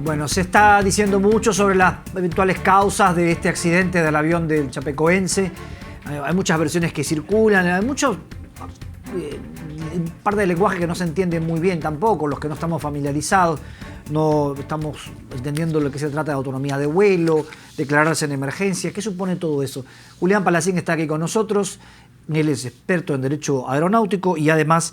Bueno, se está diciendo mucho sobre las eventuales causas de este accidente del avión del Chapecoense. Hay muchas versiones que circulan, hay mucho parte del lenguaje que no se entiende muy bien tampoco, los que no estamos familiarizados, no estamos entendiendo lo que se trata de autonomía de vuelo, declararse en emergencia. ¿Qué supone todo eso? Julián Palacín está aquí con nosotros, él es experto en Derecho Aeronáutico y además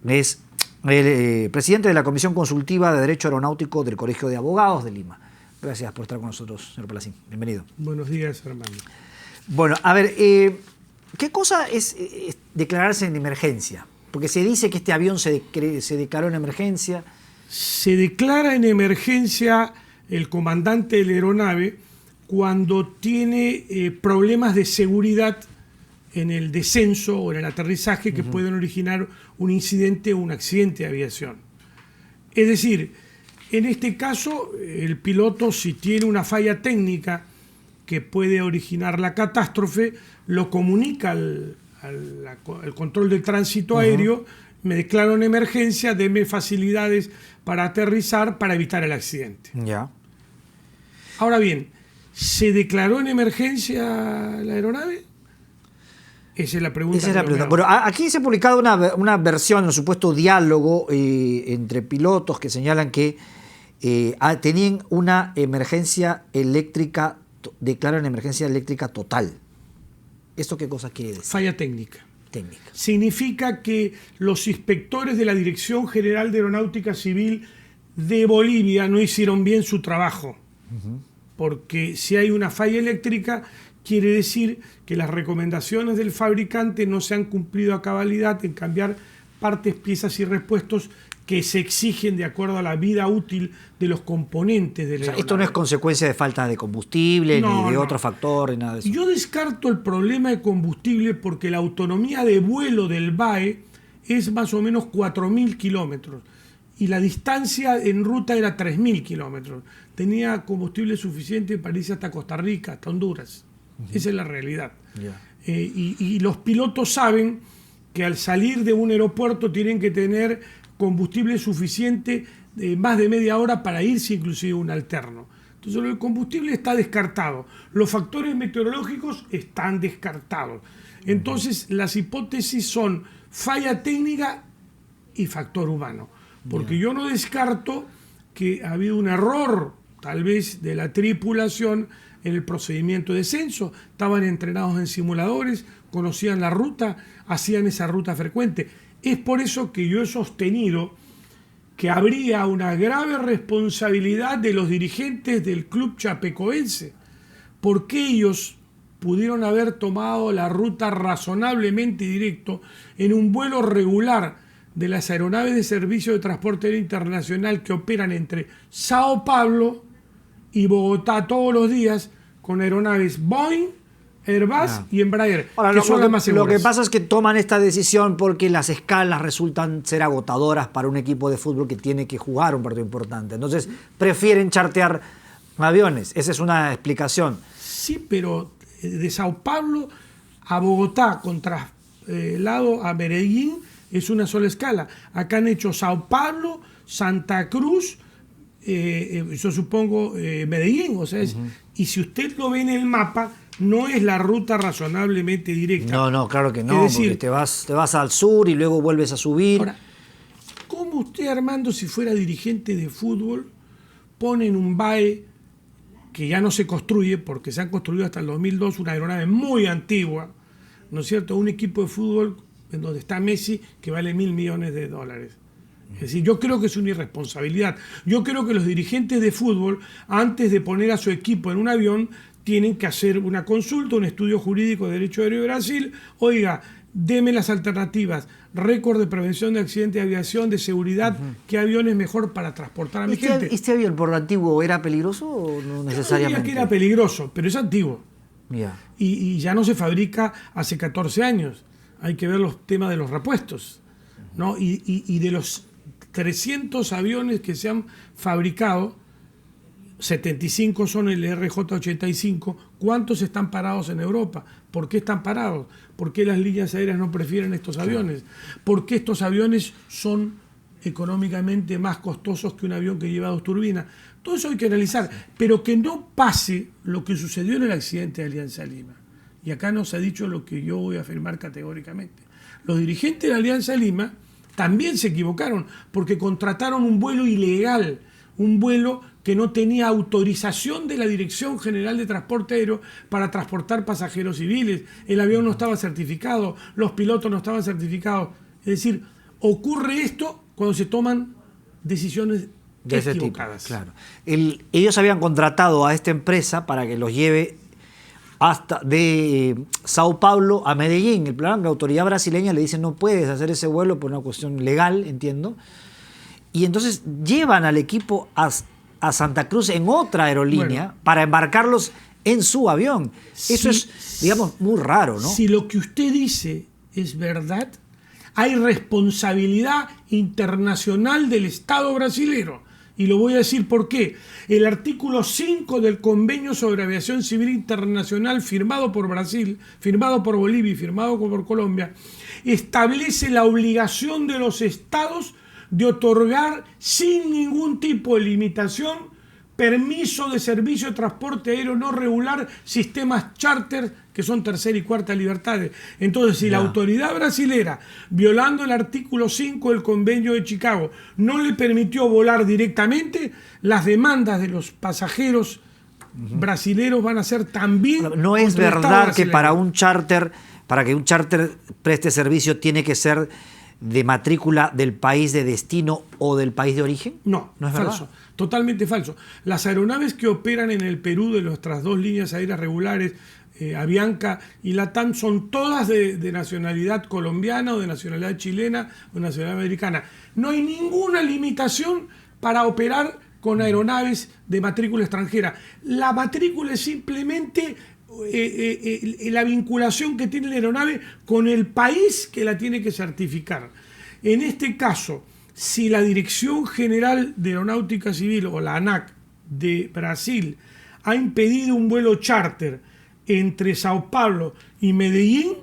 es el presidente de la Comisión Consultiva de Derecho Aeronáutico del Colegio de Abogados de Lima. Gracias por estar con nosotros, señor Palacín. Bienvenido. Buenos días, hermano. Bueno, a ver, ¿qué cosa es declararse en emergencia? Porque se dice que este avión se declaró en emergencia. Se declara en emergencia el comandante de la aeronave cuando tiene problemas de seguridad en el descenso o en el aterrizaje que pueden originar un incidente o un accidente de aviación. Es decir, en este caso, el piloto, si tiene una falla técnica que puede originar la catástrofe, lo comunica al control del tránsito aéreo, me declaro en emergencia, deme facilidades para aterrizar para evitar el accidente. Ya. Ahora bien, ¿se declaró en emergencia la aeronave? Esa es la pregunta. Esa es la pregunta. Bueno, aquí se ha publicado una versión, un supuesto diálogo entre pilotos que señalan que tenían una emergencia eléctrica, declaran emergencia eléctrica total. ¿Esto qué cosa quiere decir? Falla técnica. Técnica. Significa que los inspectores de la Dirección General de Aeronáutica Civil de Bolivia no hicieron bien su trabajo. Porque si hay una falla eléctrica, quiere decir que las recomendaciones del fabricante no se han cumplido a cabalidad en cambiar partes, piezas y repuestos que se exigen de acuerdo a la vida útil de los componentes de la aeronave. Esto no es consecuencia de falta de combustible, ni de otro factor, ni nada de eso. Yo descarto el problema de combustible porque la autonomía de vuelo del BAE es más o menos 4.000 kilómetros y la distancia en ruta era 3.000 kilómetros. Tenía combustible suficiente para irse hasta Costa Rica, hasta Honduras. Esa es la realidad. Y los pilotos saben que al salir de un aeropuerto tienen que tener combustible suficiente más de media hora para irse inclusive un alterno. Entonces el combustible está descartado. Los factores meteorológicos están descartados. Entonces las hipótesis son falla técnica y factor humano. Porque yo no descarto que ha habido un error tal vez de la tripulación en el procedimiento de descenso. Estaban entrenados en simuladores, conocían la ruta, hacían esa ruta frecuente. Es por eso que yo he sostenido que habría una grave responsabilidad de los dirigentes del club chapecoense, porque ellos pudieron haber tomado la ruta razonablemente directo en un vuelo regular de las aeronaves de servicio de transporte aéreo internacional que operan entre Sao Paulo y Bogotá todos los días con aeronaves Boeing, Airbus y Embraer. Ahora, lo que pasa es que toman esta decisión porque las escalas resultan ser agotadoras para un equipo de fútbol que tiene que jugar un partido importante. Entonces prefieren chartear aviones. Esa es una explicación. Sí, pero de Sao Paulo a Bogotá con traslado a Medellín es una sola escala. Acá han hecho Sao Paulo, Santa Cruz, yo supongo Medellín. O sea, y si usted lo ve en el mapa, no es la ruta razonablemente directa. No, claro que no, es decir, porque te vas al sur y luego vuelves a subir. Ahora, ¿cómo usted, Armando, si fuera dirigente de fútbol, pone en un BAE que ya no se construye, porque se han construido hasta el 2002 una aeronave muy antigua, ¿no es cierto? Un equipo de fútbol en donde está Messi que vale $1.000 millones. Es decir, yo creo que es una irresponsabilidad. Yo creo que los dirigentes de fútbol, antes de poner a su equipo en un avión, tienen que hacer una consulta, un estudio jurídico de Derecho Aéreo de Brasil. Oiga, deme las alternativas, récord de prevención de accidentes de aviación, de seguridad, ¿qué avión es mejor para transportar a mi gente? ¿Este avión por lo antiguo era peligroso o no necesariamente? Yo diría que era peligroso, pero es antiguo. Yeah. Y ya no se fabrica hace 14 años. Hay que ver los temas de los repuestos, ¿no? Y de los 300 aviones que se han fabricado, 75 son el RJ85. ¿Cuántos están parados en Europa? ¿Por qué están parados? ¿Por qué las líneas aéreas no prefieren estos aviones? ¿Por qué estos aviones son económicamente más costosos que un avión que lleva 2 turbinas. Todo eso hay que analizar, pero que no pase lo que sucedió en el accidente de Alianza Lima. Y acá nos ha dicho lo que yo voy a afirmar categóricamente. Los dirigentes de Alianza Lima también se equivocaron porque contrataron un vuelo ilegal, un vuelo que no tenía autorización de la Dirección General de Transporte Aéreo para transportar pasajeros civiles. El avión no estaba certificado, los pilotos no estaban certificados. Es decir, ocurre esto cuando se toman decisiones de ese tipo, equivocadas. claro. Ellos habían contratado a esta empresa para que los lleve hasta de Sao Paulo a Medellín. El problema es que la autoridad brasileña le dice no puedes hacer ese vuelo por una cuestión legal, entiendo. Y entonces llevan al equipo a Santa Cruz en otra aerolínea para embarcarlos en su avión. Eso es, digamos, muy raro, ¿no? Si lo que usted dice es verdad, hay responsabilidad internacional del Estado brasilero. Y lo voy a decir por qué. El artículo 5 del Convenio sobre Aviación Civil Internacional firmado por Brasil, firmado por Bolivia y firmado por Colombia, establece la obligación de los estados de otorgar sin ningún tipo de limitación permiso de servicio de transporte aéreo no regular, sistemas charter, que son tercera y cuarta libertades. Entonces, si la autoridad brasilera, violando el artículo 5 del Convenio de Chicago, no le permitió volar directamente, las demandas de los pasajeros brasileros van a ser también... No es verdad que para que un charter preste servicio tiene que ser de matrícula del país de destino o del país de origen. No, es falso. verdad. Totalmente falso. Las aeronaves que operan en el Perú de nuestras 2 líneas aéreas regulares, Avianca y Latam, son todas de nacionalidad colombiana o de nacionalidad chilena o de nacionalidad americana. No hay ninguna limitación para operar con aeronaves de matrícula extranjera. La matrícula es simplemente la vinculación que tiene la aeronave con el país que la tiene que certificar. En este caso, si la Dirección General de Aeronáutica Civil o la ANAC de Brasil ha impedido un vuelo charter entre Sao Paulo y Medellín,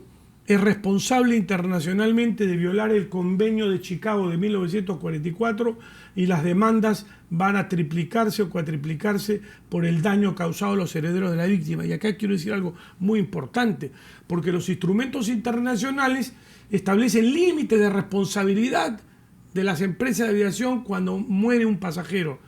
es responsable internacionalmente de violar el Convenio de Chicago de 1944 y las demandas van a triplicarse o cuatriplicarse por el daño causado a los herederos de la víctima. Y acá quiero decir algo muy importante, porque los instrumentos internacionales establecen límites de responsabilidad de las empresas de aviación cuando muere un pasajero.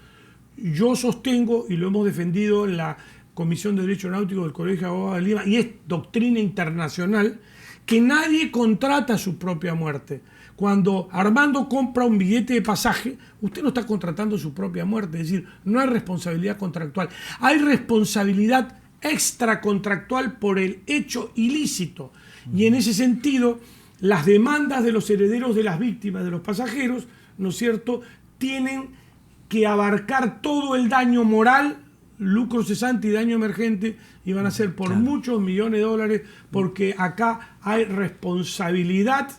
Yo sostengo, y lo hemos defendido en la Comisión de Derecho Náutico del Colegio de Abogados de Lima, y es doctrina internacional, que nadie contrata su propia muerte. Cuando Armando compra un billete de pasaje, usted no está contratando su propia muerte, es decir, no hay responsabilidad contractual. Hay responsabilidad extracontractual por el hecho ilícito. Y en ese sentido, las demandas de los herederos de las víctimas, de los pasajeros, ¿no es cierto?, tienen que abarcar todo el daño moral, lucro cesante y daño emergente, y van a ser por muchos millones de dólares, porque acá hay responsabilidad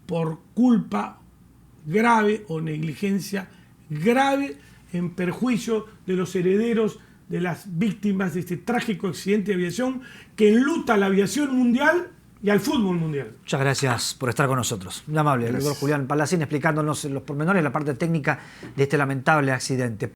por culpa grave o negligencia grave en perjuicio de los herederos de las víctimas de este trágico accidente de aviación que enluta a la aviación mundial y al fútbol mundial. Muchas gracias por estar con nosotros. Muy amable, el doctor Julián Palacín, explicándonos los pormenores, la parte técnica de este lamentable accidente.